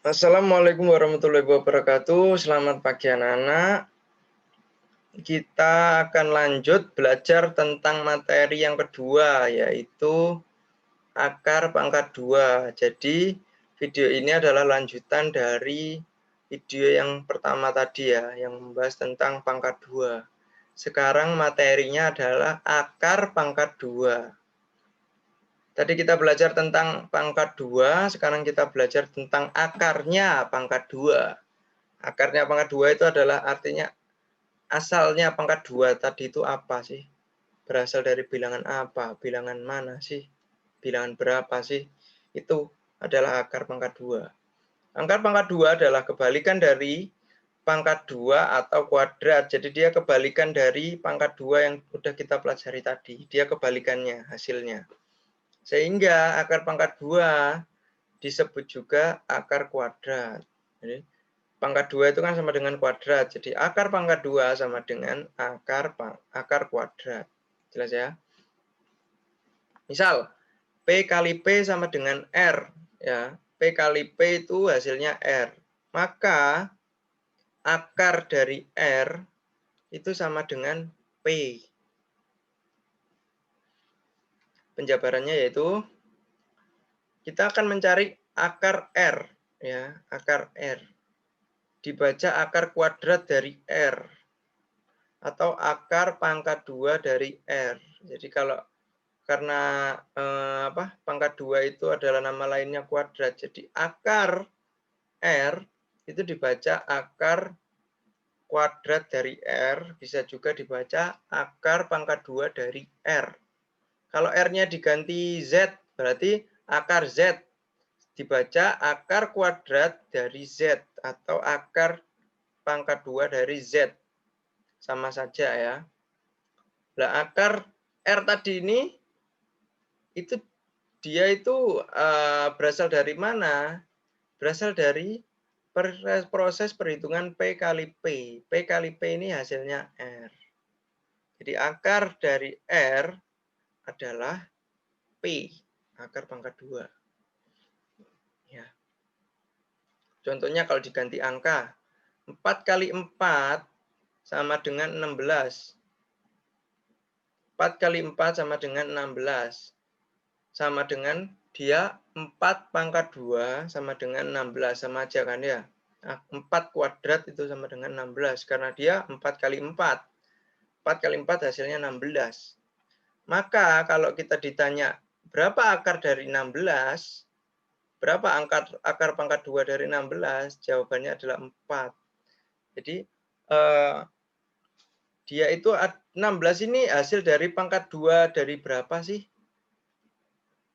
Assalamualaikum warahmatullahi wabarakatuh. Selamat pagi anak-anak. Kita akan lanjut belajar tentang materi yang kedua, yaitu akar pangkat 2. Jadi video ini adalah lanjutan dari video yang pertama tadi ya, yang membahas tentang pangkat 2. Sekarang materinya adalah akar pangkat 2. Tadi kita belajar tentang pangkat 2, sekarang kita belajar tentang akarnya pangkat 2. Akarnya pangkat 2 itu adalah artinya asalnya pangkat 2 tadi itu apa sih? Berasal dari bilangan apa? Bilangan mana sih? Bilangan berapa sih? Itu adalah akar pangkat 2. Akar pangkat 2 adalah kebalikan dari pangkat 2 atau kuadrat. Jadi dia kebalikan dari pangkat 2 yang sudah kita pelajari tadi. Dia kebalikannya hasilnya. Sehingga akar pangkat 2 disebut juga akar kuadrat. Jadi, pangkat 2 itu kan sama dengan kuadrat. Jadi akar pangkat 2 sama dengan akar kuadrat. Jelas ya? Misal, P kali P sama dengan R. Ya, P kali P itu hasilnya R. Maka akar dari R itu sama dengan P. Penjabarannya yaitu kita akan mencari akar R. Ya, akar R. Dibaca akar kuadrat dari R. Atau akar pangkat 2 dari R. Jadi karena pangkat 2 itu adalah nama lainnya kuadrat. Jadi akar R itu dibaca akar kuadrat dari R, bisa juga dibaca akar pangkat 2 dari R. Kalau R-nya diganti Z, berarti akar Z dibaca akar kuadrat dari Z atau akar pangkat 2 dari Z. Sama saja ya. Nah, akar R tadi ini itu dia itu berasal dari mana? Berasal dari proses perhitungan P kali P. P kali P ini hasilnya R. Jadi akar dari R adalah P, akar pangkat 2. Ya. Contohnya kalau diganti angka, 4 kali 4 sama dengan 16. 4 kali 4 sama dengan 16. Sama dengan dia 4 pangkat 2 sama dengan 16. Sama aja kan ya. 4 kuadrat itu sama dengan 16. Karena dia 4 kali 4. 4 kali 4 hasilnya 16. Maka kalau kita ditanya berapa akar dari 16, berapa akar pangkat 2 dari 16, jawabannya adalah 4. Jadi dia itu 16 ini hasil dari pangkat 2 dari berapa sih?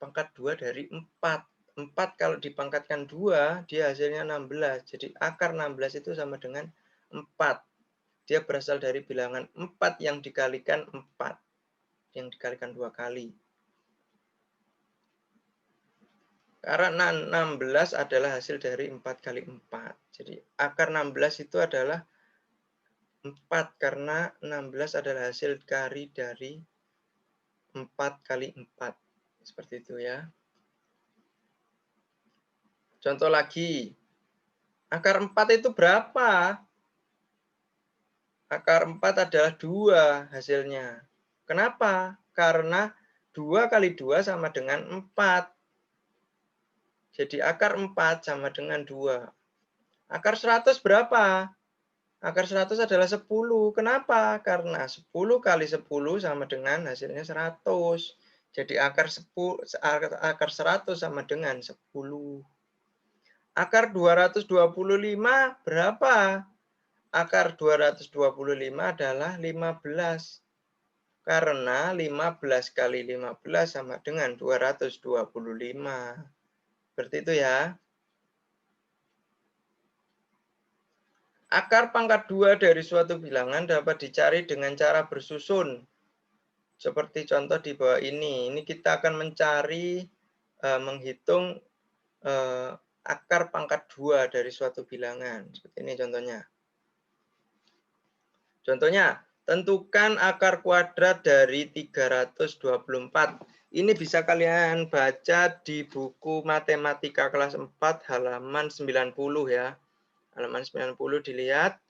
Pangkat 2 dari 4. 4 kalau dipangkatkan 2, dia hasilnya 16. Jadi akar 16 itu sama dengan 4. Dia berasal dari bilangan 4 yang dikalikan 4. Yang dikalikan 2 kali. Karena 16 adalah hasil dari 4 kali 4. Jadi akar 16 itu adalah 4 karena 16 adalah hasil kari dari 4 kali 4. Seperti itu ya. Contoh lagi. Akar 4 itu berapa? Akar 4 adalah 2 hasilnya. Kenapa? Karena 2 kali 2 sama dengan 4. Jadi akar 4 sama dengan 2. Akar 100 berapa? Akar 100 adalah 10. Kenapa? Karena 10 kali 10 sama dengan hasilnya 100. Jadi akar 100 sama dengan 10. Akar 225 berapa? Akar 225 adalah 15. Karena 15 kali 15 sama dengan 225. Seperti itu ya. Akar pangkat 2 dari suatu bilangan dapat dicari dengan cara bersusun. Seperti contoh di bawah ini. Ini kita akan mencari, menghitung akar pangkat 2 dari suatu bilangan. Seperti ini contohnya. Contohnya, tentukan akar kuadrat dari 324. Ini bisa kalian baca di buku Matematika kelas 4 halaman 90 ya. Halaman 90 dilihat.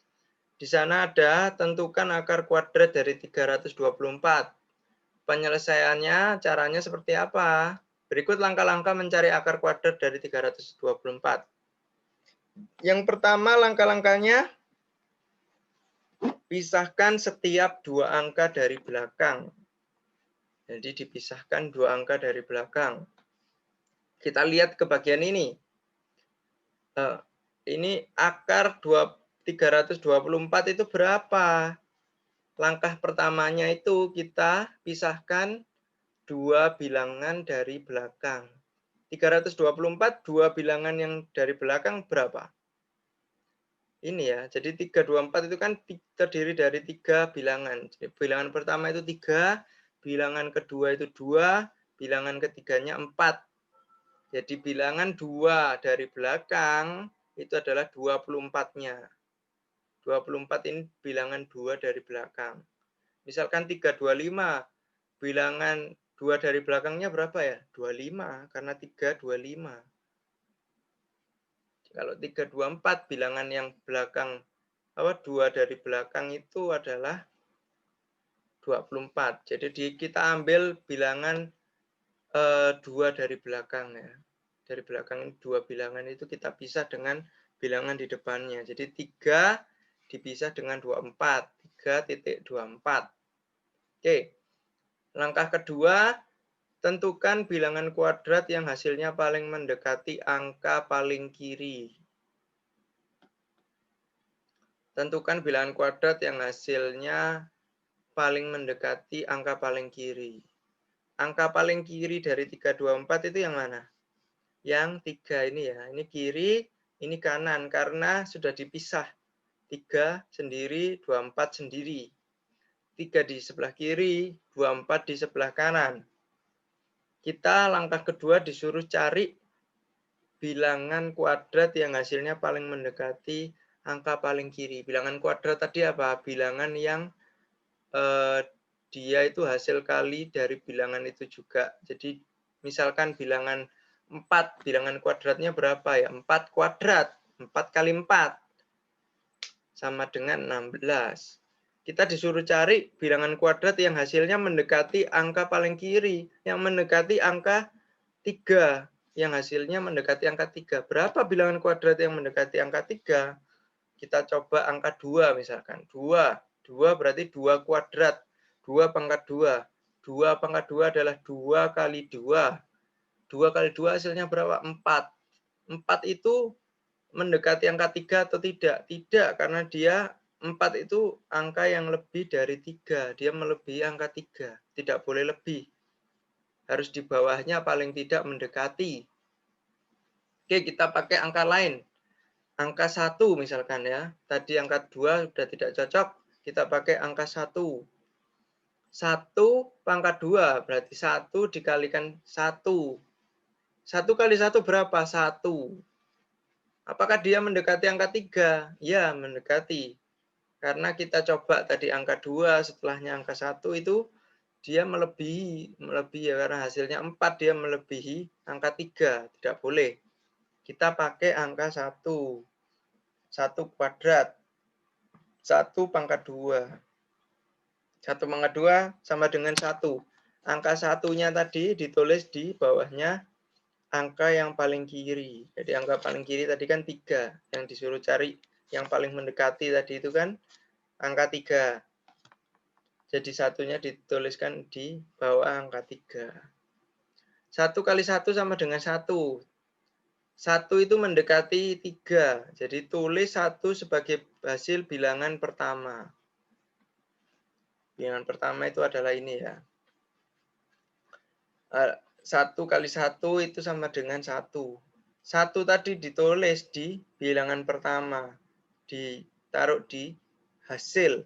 Di sana ada tentukan akar kuadrat dari 324. Penyelesaiannya caranya seperti apa? Berikut langkah-langkah mencari akar kuadrat dari 324. Yang pertama langkah-langkahnya, pisahkan setiap dua angka dari belakang. Jadi dipisahkan dua angka dari belakang. Kita lihat ke bagian ini. Ini akar 324 itu berapa? Langkah pertamanya itu kita pisahkan dua bilangan dari belakang. 324, dua bilangan yang dari belakang berapa? Ini ya, jadi 324 itu kan terdiri dari 3 bilangan. Jadi bilangan pertama itu 3, bilangan kedua itu 2, bilangan ketiganya 4. Jadi bilangan 2 dari belakang itu adalah 24-nya. 24 ini bilangan 2 dari belakang. Misalkan 325, bilangan 2 dari belakangnya berapa ya? 25, karena 3, 25. Kalau 324, bilangan yang belakang, 2 dari belakang itu adalah 24. Jadi kita ambil bilangan 2 dari belakang ya. Dari belakang 2 bilangan itu kita pisah dengan bilangan di depannya. Jadi 3 dipisah dengan 24. 3.24. Oke. Langkah kedua, tentukan bilangan kuadrat yang hasilnya paling mendekati angka paling kiri. Tentukan bilangan kuadrat yang hasilnya paling mendekati angka paling kiri. Angka paling kiri dari 324 itu yang mana? Yang 3 ini ya. Ini kiri, ini kanan karena sudah dipisah. 3 sendiri, 24 sendiri. 3 di sebelah kiri, 24 di sebelah kanan. Kita langkah kedua disuruh cari bilangan kuadrat yang hasilnya paling mendekati angka paling kiri. Bilangan kuadrat tadi apa? Bilangan yang dia itu hasil kali dari bilangan itu juga. Jadi misalkan bilangan 4, bilangan kuadratnya berapa ya? 4 kuadrat. 4 kali 4 sama dengan 16. Kita disuruh cari bilangan kuadrat yang hasilnya mendekati angka paling kiri, yang mendekati angka 3, yang hasilnya mendekati angka 3. Berapa bilangan kuadrat yang mendekati angka 3? Kita coba angka 2 misalkan. 2 berarti 2 kuadrat. 2 pangkat 2. 2 pangkat 2 adalah 2 kali 2. 2 kali 2 hasilnya berapa? 4. 4 itu mendekati angka 3 atau tidak? Tidak, karena dia 4 itu angka yang lebih dari 3. Dia melebihi angka 3. Tidak boleh lebih. Harus di bawahnya paling tidak mendekati. Oke, kita pakai angka lain. Angka 1 misalkan ya. Tadi angka 2 sudah tidak cocok. Kita pakai angka 1. 1 pangkat 2 berarti 1 dikalikan 1. 1 kali 1 berapa? 1. Apakah dia mendekati angka 3? Ya, mendekati. Karena kita coba tadi angka 2, setelahnya angka 1 itu dia melebihi ya, karena hasilnya 4, dia melebihi angka 3. Tidak boleh. Kita pakai angka 1. 1 kuadrat. 1 pangkat 2. 1 pangkat 2 sama dengan 1. Angka 1-nya tadi ditulis di bawahnya angka yang paling kiri. Jadi angka paling kiri tadi kan 3. Yang disuruh cari yang paling mendekati tadi itu kan angka 3. Jadi satunya dituliskan di bawah angka 3. 1 kali 1 sama dengan 1. 1 itu mendekati 3. Jadi tulis 1 sebagai hasil bilangan pertama. Bilangan pertama itu adalah ini ya. 1 kali 1 itu sama dengan 1. 1 tadi ditulis di bilangan pertama. Ditaruh di hasil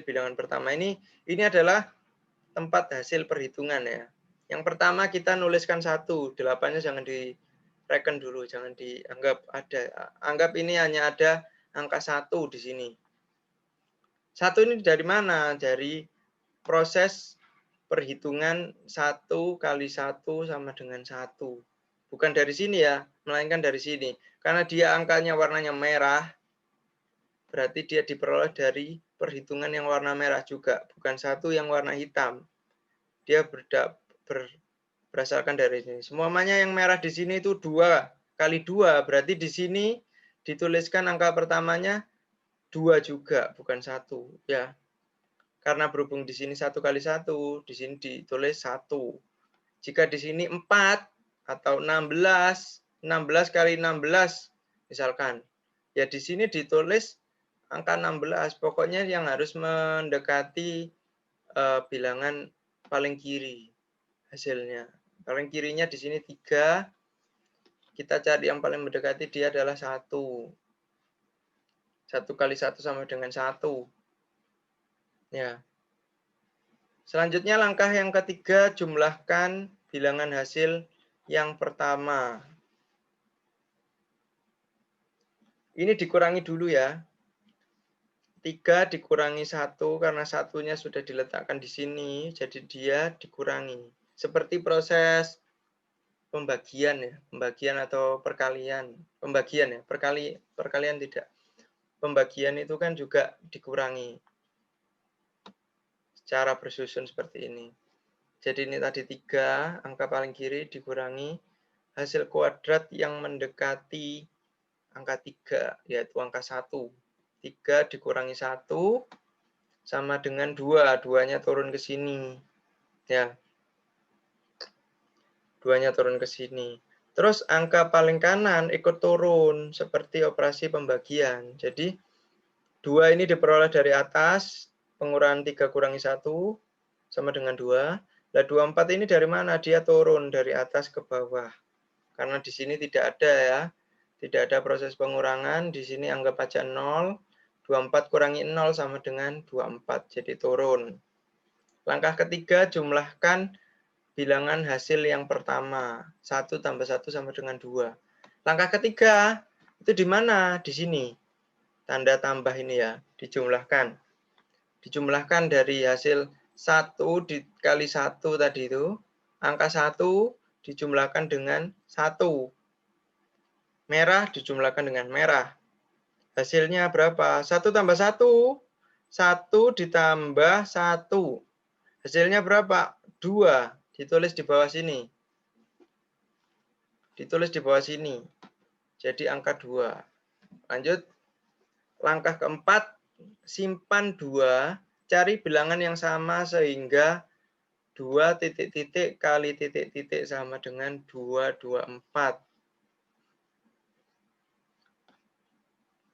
bilangan pertama. Ini adalah tempat hasil perhitungan ya. Yang pertama kita nuliskan 1. 8-nya jangan direken dulu. Jangan dianggap ada. Anggap ini hanya ada angka 1 di sini. 1 ini dari mana? Dari proses perhitungan 1 kali 1 sama dengan 1. Bukan dari sini ya, melainkan dari sini. Karena dia angkanya warnanya merah, berarti dia diperoleh dari perhitungan yang warna merah juga, bukan 1 yang warna hitam. Dia berdasarkan dari sini. Semuanya yang merah di sini itu 2 kali 2, berarti di sini dituliskan angka pertamanya 2 juga, bukan 1 ya. Karena berhubung di sini 1 kali 1, di sini ditulis 1. Jika di sini 4 atau 16, 16 kali 16 misalkan. Ya di sini ditulis angka 16. Pokoknya yang harus mendekati bilangan paling kiri hasilnya. Paling kirinya di sini 3. Kita cari yang paling mendekati, dia adalah 1. 1 kali 1 sama dengan 1. Ya. Selanjutnya langkah yang ketiga, jumlahkan bilangan hasil yang pertama. Ini dikurangi dulu ya. 3 dikurangi 1 karena satunya sudah diletakkan di sini, jadi dia dikurangi. Seperti proses pembagian ya, pembagian atau perkalian. Pembagian ya, perkalian tidak. Pembagian itu kan juga dikurangi secara bersusun seperti ini. Jadi ini tadi 3, angka paling kiri dikurangi hasil kuadrat yang mendekati angka 3, yaitu angka 1. 3 dikurangi 1 sama dengan 2, 2-nya turun ke sini. Ya. 2-nya turun ke sini. Terus angka paling kanan ikut turun seperti operasi pembagian. Jadi 2 ini diperoleh dari atas, pengurangan 3 kurangi 1 sama dengan 2. Nah, 24 ini dari mana? Dia turun dari atas ke bawah. Karena di sini tidak ada ya. Tidak ada proses pengurangan. Di sini anggap aja 0. 24 kurangi 0 sama dengan 24. Jadi turun. Langkah ketiga, jumlahkan bilangan hasil yang pertama. 1 tambah 1 sama dengan 2. Langkah ketiga, itu di mana? Di sini. Tanda tambah ini ya, dijumlahkan. Dijumlahkan dari hasil 1 dikali 1 tadi itu, angka 1 dijumlahkan dengan 1. Merah dijumlahkan dengan merah. Hasilnya berapa? 1 tambah 1. 1 ditambah 1. Hasilnya berapa? 2. Ditulis di bawah sini. Ditulis di bawah sini. Jadi angka 2. Lanjut. Langkah keempat, simpan 2. Cari bilangan yang sama sehingga 2 titik-titik kali titik-titik sama dengan 224.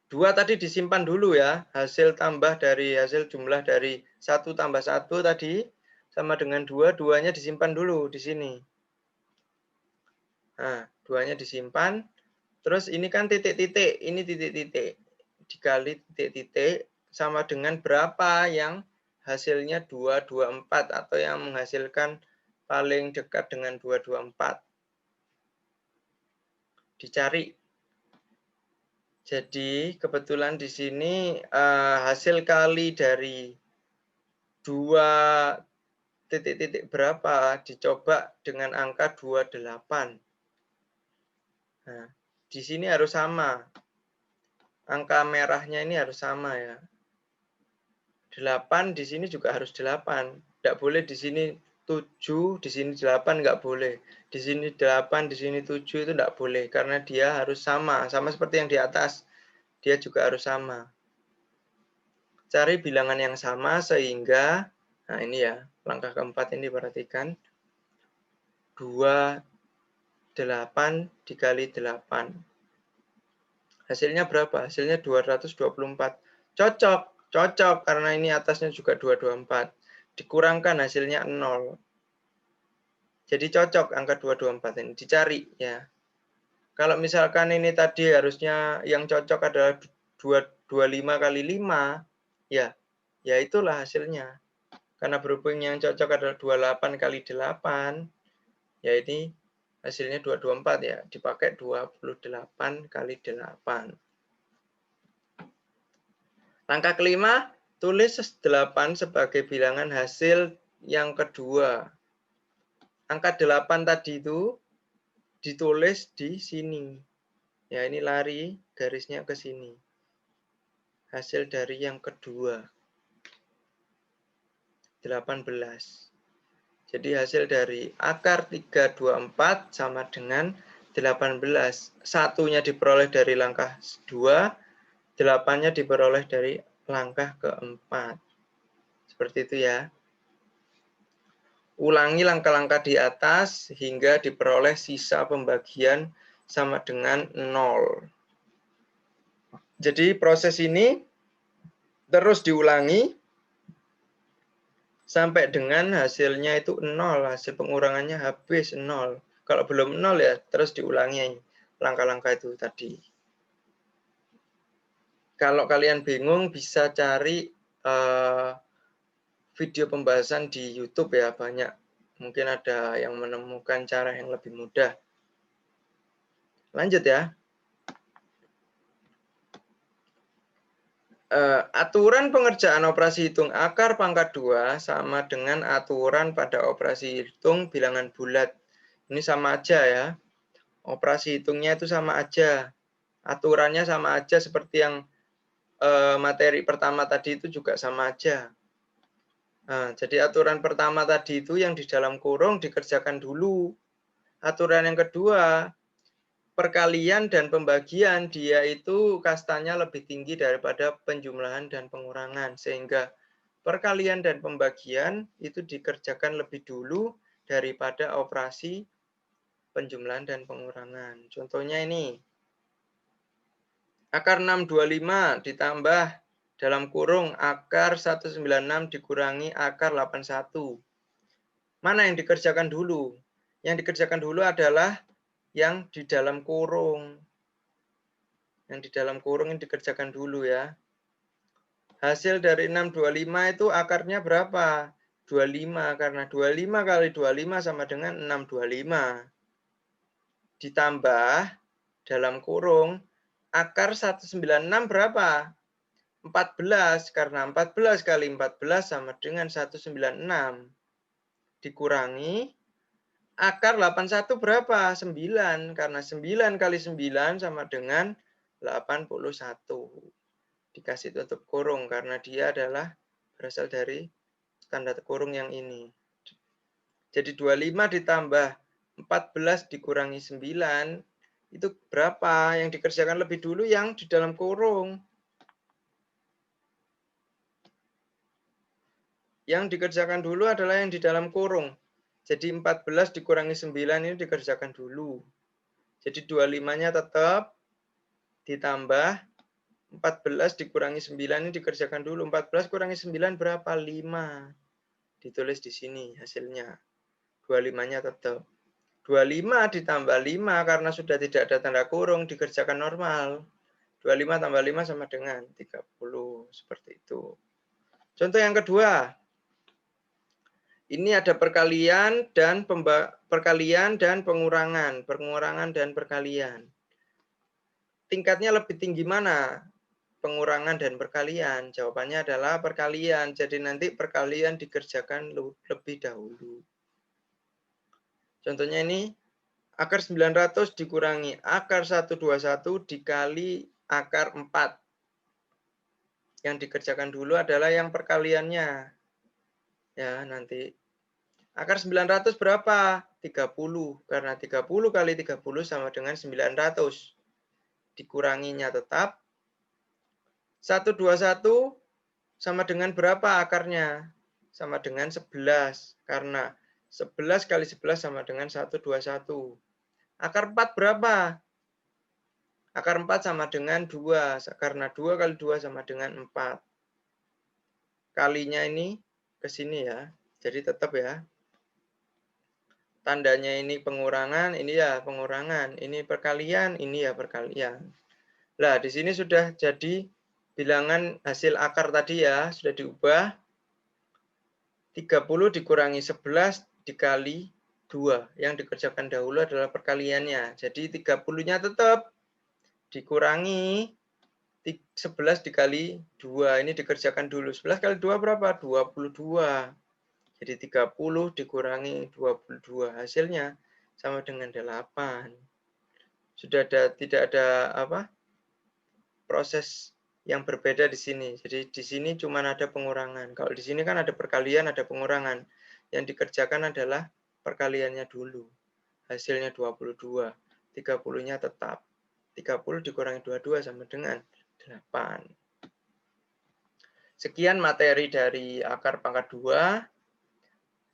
2 tadi disimpan dulu ya. Hasil tambah dari hasil jumlah dari 1 tambah 1 tadi sama dengan 2. 2-nya disimpan dulu di sini. Nah, 2-nya disimpan. Terus ini kan titik-titik. Ini titik-titik. Dikali titik-titik sama dengan berapa yang hasilnya 224 atau yang menghasilkan paling dekat dengan 224. Dicari. Jadi kebetulan di sini hasil kali dari 2 titik-titik berapa dicoba dengan angka 28. Nah, di sini harus sama. Angka merahnya ini harus sama ya. 8 di sini juga harus 8. Tidak boleh di sini 7, di sini 8 nggak boleh. Di sini 8, di sini 7 itu nggak boleh. Karena dia harus sama. Sama seperti yang di atas. Dia juga harus sama. Cari bilangan yang sama sehingga, nah ini ya, langkah keempat ini perhatikan. 28 dikali 8. Hasilnya berapa? Hasilnya 224. Cocok. Cocok karena ini atasnya juga 224. Dikurangkan hasilnya 0. Jadi cocok angka 224 ini. Dicari ya. Kalau misalkan ini tadi harusnya yang cocok adalah 25 kali 5, ya itulah hasilnya. Karena berhubung yang cocok adalah 28 kali 8, ya ini hasilnya 224 ya. Dipakai 28 kali 8. Langkah kelima, tulis 8 sebagai bilangan hasil yang kedua. Angka 8 tadi itu ditulis di sini. Ya, ini lari garisnya ke sini. Hasil dari yang kedua. 18. Jadi hasil dari akar 324 sama dengan 18. Satunya diperoleh dari langkah 2, 8-nya diperoleh dari langkah keempat. Seperti itu ya. Ulangi langkah-langkah di atas hingga diperoleh sisa pembagian sama dengan 0. Jadi proses ini terus diulangi sampai dengan hasilnya itu 0. Hasil pengurangannya habis 0. Kalau belum 0 ya terus diulangi langkah-langkah itu tadi. Kalau kalian bingung bisa cari video pembahasan di YouTube ya, banyak. Mungkin ada yang menemukan cara yang lebih mudah. Lanjut ya. Aturan pengerjaan operasi hitung akar pangkat 2 sama dengan aturan pada operasi hitung bilangan bulat. Ini sama aja ya. Operasi hitungnya itu sama aja. Aturannya sama aja seperti yang materi pertama tadi itu juga sama aja. Nah, jadi aturan pertama tadi itu yang di dalam kurung dikerjakan dulu. Aturan yang kedua, perkalian dan pembagian dia itu kastanya lebih tinggi daripada penjumlahan dan pengurangan. Sehingga perkalian dan pembagian itu dikerjakan lebih dulu daripada operasi penjumlahan dan pengurangan. Contohnya ini. Akar 625 ditambah dalam kurung akar 196 dikurangi akar 81. Mana yang dikerjakan dulu? Yang dikerjakan dulu adalah yang di dalam kurung. Yang di dalam kurung ini dikerjakan dulu ya. Hasil dari 625 itu akarnya berapa? 25, karena 25 kali 25 sama dengan 625. Ditambah dalam kurung akar 196 berapa? 14, karena 14 kali 14 sama dengan 196. Dikurangi akar 81 berapa? 9, karena 9 kali 9 sama dengan 81. Dikasih tutup kurung karena dia adalah berasal dari tanda kurung yang ini. Jadi 25 ditambah 14 dikurangi 9, itu berapa? Yang dikerjakan lebih dulu yang di dalam kurung. Yang dikerjakan dulu adalah yang di dalam kurung. Jadi 14 dikurangi 9 ini dikerjakan dulu. Jadi 25-nya tetap ditambah 14 dikurangi 9 ini dikerjakan dulu. 14 kurangi 9 berapa? 5. Ditulis di sini hasilnya. 25-nya tetap. 25 ditambah 5 karena sudah tidak ada tanda kurung dikerjakan normal. 25 tambah 5 sama dengan 30. Seperti itu. Contoh yang kedua. Ini ada perkalian dan pengurangan, pengurangan dan perkalian. Tingkatnya lebih tinggi mana? Pengurangan dan perkalian. Jawabannya adalah perkalian. Jadi nanti perkalian dikerjakan lebih dahulu. Contohnya ini akar 900 dikurangi akar 121 dikali akar 4. Yang dikerjakan dulu adalah yang perkaliannya. Ya, nanti akar 900 berapa? 30. Karena 30 kali 30 sama dengan 900. Dikuranginya tetap. 121 sama dengan berapa akarnya? Sama dengan 11. Karena 11 kali 11 sama dengan 121. Akar 4 berapa? Akar 4 sama dengan 2. Karena 2 kali 2 sama dengan 4. Kalinya ini ke sini ya. Jadi tetap ya. Tandanya ini pengurangan, ini ya pengurangan. Ini perkalian, ini ya perkalian. Nah, di sini sudah jadi bilangan hasil akar tadi ya. Sudah diubah. 30 dikurangi 11 dikali 2. Yang dikerjakan dahulu adalah perkaliannya. Jadi 30-nya tetap dikurangi 11 dikali 2. Ini dikerjakan dulu. 11 kali 2 berapa? 22. Jadi 30 dikurangi 22 hasilnya sama dengan 8. Sudah tidak ada proses yang berbeda di sini. Jadi di sini cuma ada pengurangan. Kalau di sini kan ada perkalian, ada pengurangan. Yang dikerjakan adalah perkaliannya dulu. Hasilnya 22. 30-nya tetap. 30 dikurangi 22 sama dengan 8. Sekian materi dari akar pangkat 2.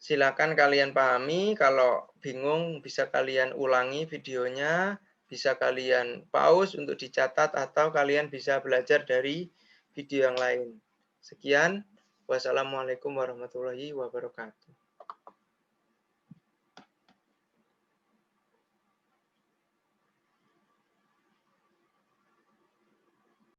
Silakan kalian pahami, kalau bingung bisa kalian ulangi videonya, bisa kalian pause untuk dicatat atau kalian bisa belajar dari video yang lain. Sekian, wassalamualaikum warahmatullahi wabarakatuh.